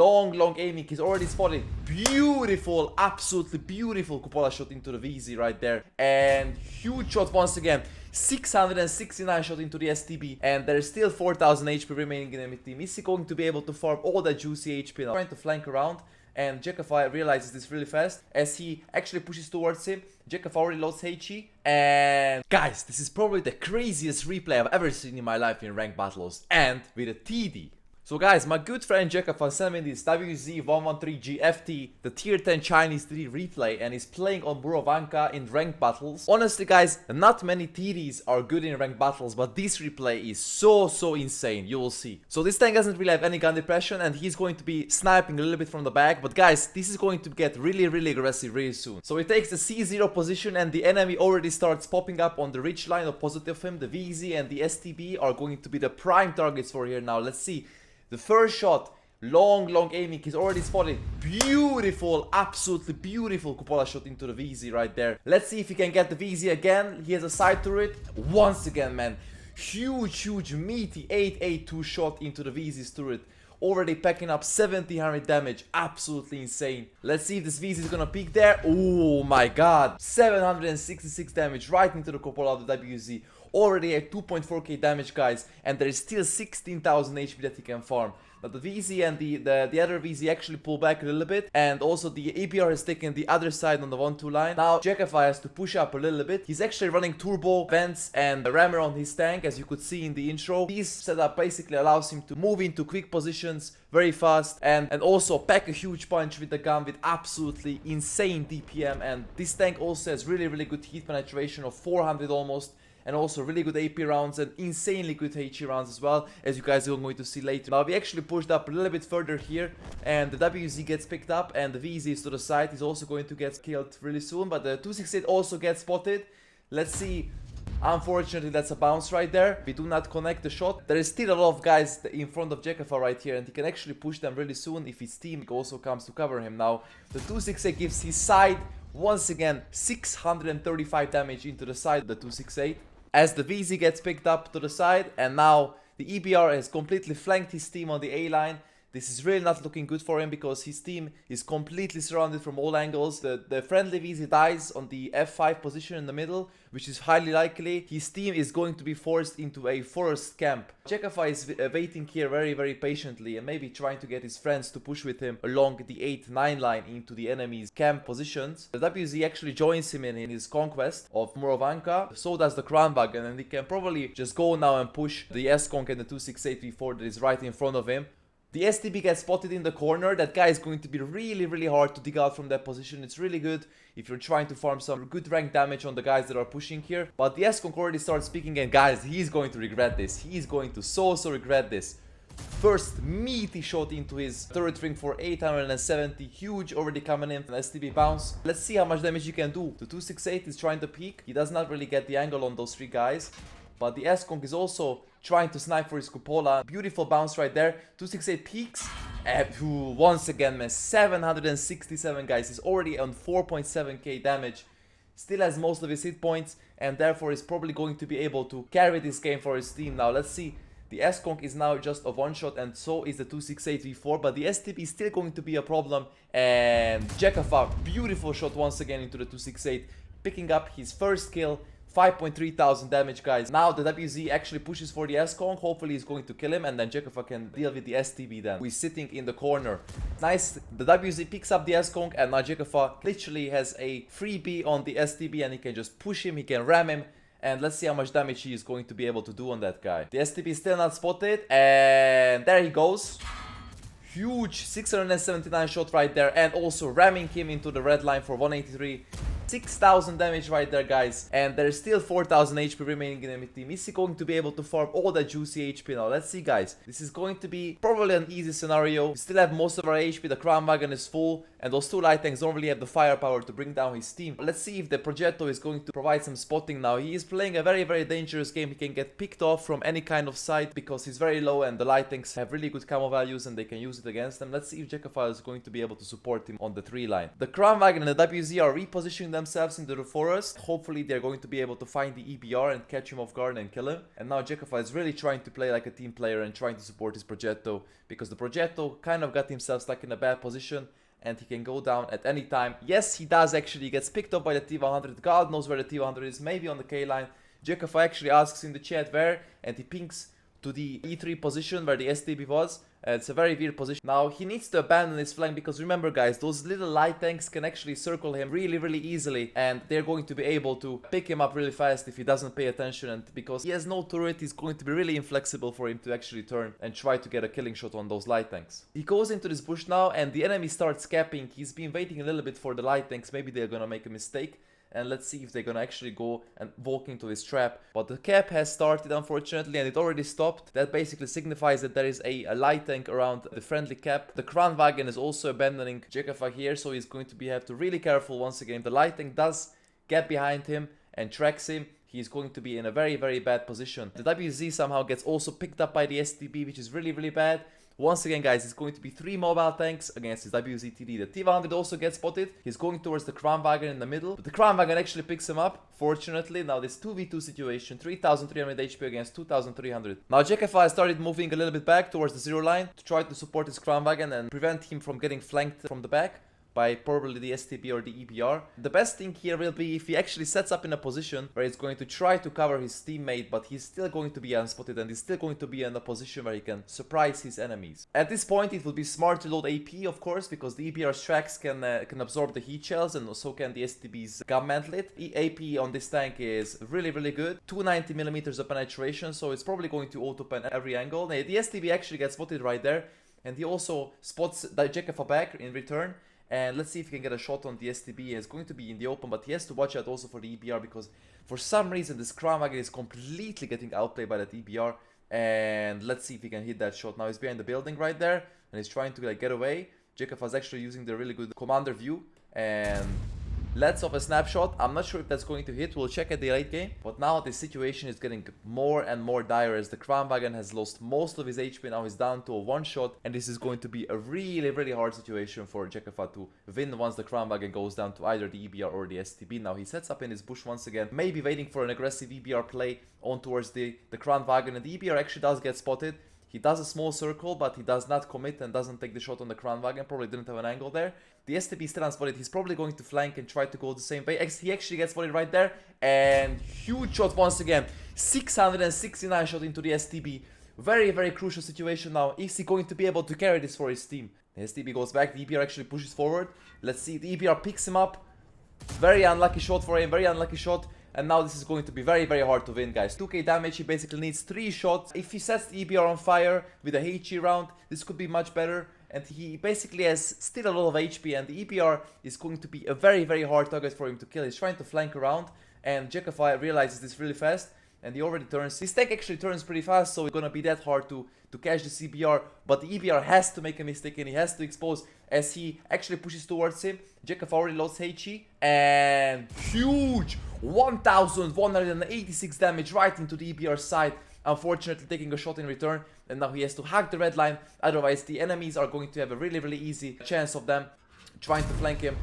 long aiming. He's already spotted. Beautiful, absolutely beautiful cupola shot into the VZ right there. And huge shot once again. 669 shot into the STB, and there's still 4000 HP remaining in the team. Is he going to be able to farm all that juicy HP now? Trying to flank around, and jaeckefa realizes this really fast as he actually pushes towards him. jaeckefa already lost HE, and guys, this is probably the craziest replay I've ever seen in my life in ranked battles, and with a TD. So guys, my good friend jaeckefa sent me this WZ113GFT, the tier 10 Chinese 3 replay, and is playing on Wargaming in ranked battles. Honestly guys, not many TDs are good in ranked battles, but this replay is so insane, you will see. So this tank doesn't really have any gun depression, and he's going to be sniping a little bit from the back, but guys, this is going to get really aggressive really soon. So he takes the C0 position, and the enemy already starts popping up on the ridge line opposite of him. The VZ and the STB are going to be the prime targets for here now. Let's see. The first shot, long aiming, he's already spotted. Beautiful, absolutely beautiful cupola shot into the VZ right there. Let's see if he can get the VZ again. He has a side turret. Once again, man. Huge, meaty 882 shot into the VZ's turret. Already packing up 1700 damage. Absolutely insane. Let's see if this VZ is gonna peak there. Oh my god. 766 damage right into the cupola of the WZ. Already at 2.4k damage, guys, and there is still 16,000 HP that he can farm. Now the VZ and the other VZ actually pull back a little bit, and also the APR has taken the other side on the 1-2 line. Now jaeckefa has to push up a little bit. He's actually running turbo, vents, and a rammer on his tank, as you could see in the intro. This setup basically allows him to move into quick positions very fast, and also pack a huge punch with the gun with absolutely insane DPM. And this tank also has really good heat penetration of 400 almost, and also really good AP rounds and insanely good HE rounds as well, as you guys are going to see later. Now we actually pushed up a little bit further here, and the WZ gets picked up, and the VZ is to the side. He's also going to get killed really soon, but the 268 also gets spotted. Let's see. Unfortunately, that's a bounce right there. We do not connect the shot. There is still a lot of guys in front of jaeckefa right here, and he can actually push them really soon if his team also comes to cover him. Now the 268 gives his side once again 635 damage into the side of the 268. As the VZ gets picked up to the side, and now the EBR has completely flanked his team on the A line. This is really not looking good for him because his team is completely surrounded from all angles. The friendly VZ dies on the F5 position in the middle, which is highly likely. His team is going to be forced into a forest camp. jaeckefa is waiting here very patiently, and maybe trying to get his friends to push with him along the 8-9 line into the enemy's camp positions. The WZ actually joins him in his conquest of Wargaming. So does the Kranwagen, and he can probably just go now and push the S-Conk and the 268V4 that is right in front of him. The STB gets spotted in the corner. That guy is going to be really hard to dig out from that position. It's really good if you're trying to farm some good rank damage on the guys that are pushing here. But the S-Conk already starts speaking, and guys, he's going to regret this. He's going to so regret this. First meaty shot into his turret ring for 870. Huge already coming in from STB bounce. Let's see how much damage he can do. The 268 is trying to peek. He does not really get the angle on those three guys. But the S-Conk is also trying to snipe for his cupola. Beautiful bounce right there. 268 peaks. Once again, man, 767 guys. He's already on 4.7k damage. Still has most of his hit points, and therefore is probably going to be able to carry this game for his team. Now let's see. The S-Conk is now just a one shot, and so is the 268V4, but the STB is still going to be a problem. And jaeckefa, beautiful shot once again into the 268, picking up his first kill. 5.3 thousand damage, guys. Now the WZ actually pushes for the S-Conk. Hopefully he's going to kill him, and then jaeckefa can deal with the STB then. We're sitting in the corner. Nice. The WZ picks up the S-Conk, and now jaeckefa literally has a freebie on the STB, and he can just push him, he can ram him. And let's see how much damage he is going to be able to do on that guy. The STB is still not spotted, and there he goes. Huge 679 shot right there, and also ramming him into the red line for 183. 6,000 damage right there, guys, and there's still 4,000 HP remaining in the team. Is he going to be able to farm all that juicy HP now? Let's see, guys. This is going to be probably an easy scenario. We still have most of our HP. The Kranwagen is full, and those two light tanks don't really have the firepower to bring down his team. Let's see if the Progetto is going to provide some spotting now. He is playing a very dangerous game. He can get picked off from any kind of side because he's very low, and the light tanks have really good camo values, and they can use it against them. Let's see if jaeckefa is going to be able to support him on the 3 line. The Kranwagen and the WZ are repositioning themselves into the forest. Hopefully they're going to be able to find the EBR and catch him off guard and kill him. And now jaeckefa is really trying to play like a team player and trying to support his Progetto, because the Progetto kind of got himself stuck in a bad position and he can go down at any time. Yes, he does actually. He gets picked up by the T100. God knows where the T100 is, maybe on the K line. jaeckefa actually asks in the chat where, and he pings to the E3 position where the STB was. It's a very weird position. Now he needs to abandon his flank, because remember guys, those little light tanks can actually circle him really easily, and they're going to be able to pick him up really fast if he doesn't pay attention. And because he has no turret, he's going to be really inflexible for him to actually turn and try to get a killing shot on those light tanks. He goes into this bush now and the enemy starts capping. He's been waiting a little bit for the light tanks. Maybe they're gonna make a mistake. And let's see if they're gonna actually go and walk into this trap. But the cap has started, unfortunately, and it already stopped. That basically signifies that there is a light tank around the friendly cap. The Kranwagen is also abandoning jaeckefa here, so he's going to have to really careful once again. If the light tank does get behind him and tracks him, he's going to be in a very bad position. The WZ somehow gets also picked up by the STB, which is really bad. Once again, guys, it's going to be 3 mobile tanks against his WZTD. The T100 also gets spotted. He's going towards the Kranwagen in the middle. But the Kranwagen actually picks him up, fortunately. Now this 2v2 situation, 3300 HP against 2300. Now jaeckefa has started moving a little bit back towards the 0 line to try to support his Kranwagen and prevent him from getting flanked from the back by probably the STB or the EBR. The best thing here will be if he actually sets up in a position where he's going to try to cover his teammate, but he's still going to be unspotted and he's still going to be in a position where he can surprise his enemies. At this point it would be smart to load AP, of course, because the EBR's tracks can absorb the heat shells, and so can the STB's gun mantlet. AP on this tank is really good. 290mm of penetration, so it's probably going to auto-pen every angle. The STB actually gets spotted right there, and he also spots the jaeckefa back in return. And let's see if he can get a shot on the STB. It's going to be in the open, but he has to watch out also for the EBR, because for some reason this Kranwagen is completely getting outplayed by that EBR. And let's see if he can hit that shot. Now he's behind the building right there, and he's trying to get away. jaeckefa is actually using the really good commander view, and let's off a snapshot. I'm not sure if that's going to hit. We'll check at the late game. But now the situation is getting more and more dire as the Kranwagen has lost most of his HP. Now he's down to a 1-shot. And this is going to be a really hard situation for jaeckefa to win once the Kranwagen goes down to either the EBR or the STB. Now he sets up in his bush once again. Maybe waiting for an aggressive EBR play on towards the Kranwagen. And the EBR actually does get spotted. He does a small circle, but he does not commit and doesn't take the shot on the Kranwagen. Probably didn't have an angle there. The STB still unspotted. He's probably going to flank and try to go the same way. He actually gets spotted right there. And huge shot once again. 669 shot into the STB. Very crucial situation now. Is he going to be able to carry this for his team? The STB goes back. The EBR actually pushes forward. Let's see. The EBR picks him up. Very unlucky shot for him. Very unlucky shot. And now this is going to be very hard to win, guys. 2k damage, he basically needs 3 shots. If he sets the EBR on fire with a HE round, this could be much better. And he basically has still a lot of HP, and the EBR is going to be a very hard target for him to kill. He's trying to flank around, and jaeckefa realizes this really fast, and he already turns. His tank actually turns pretty fast, so it's gonna be that hard to catch the EBR. But the EBR has to make a mistake, and he has to expose as he actually pushes towards him. jaeckefa already lost HE, and huge 1186 damage right into the EBR side. Unfortunately taking a shot in return, and now he has to hack the red line, otherwise the enemies are going to have a really easy chance of them trying to flank him.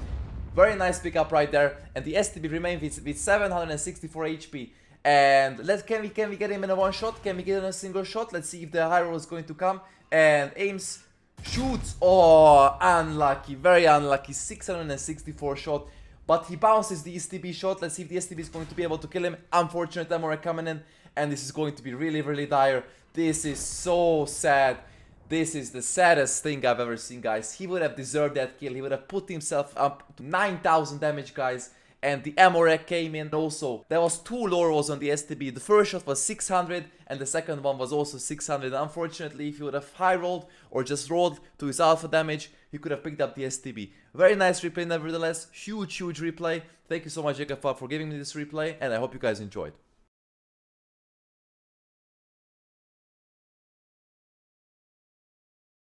Very nice pickup right there, and the STB remains with 764 HP. And can we get him in a 1-shot? Can we get him in a single shot? Let's see if the high roll is going to come, and aims, shoots. Oh, unlucky, very unlucky. 664 shot. But he bounces the STB shot. Let's see if the STB is going to be able to kill him. Unfortunate Amore coming in, and this is going to be really dire. This is so sad. This is the saddest thing I've ever seen, guys. He would have deserved that kill. He would have put himself up to 9000 damage, guys. And the Amore came in also. There was 2 low rolls on the STB. The first shot was 600 and the second one was also 600. Unfortunately, if he would have high rolled or just rolled to his alpha damage, he could have picked up the STB. Very nice replay nevertheless. Huge replay. Thank you so much, jaeckefa, for giving me this replay, and I hope you guys enjoyed.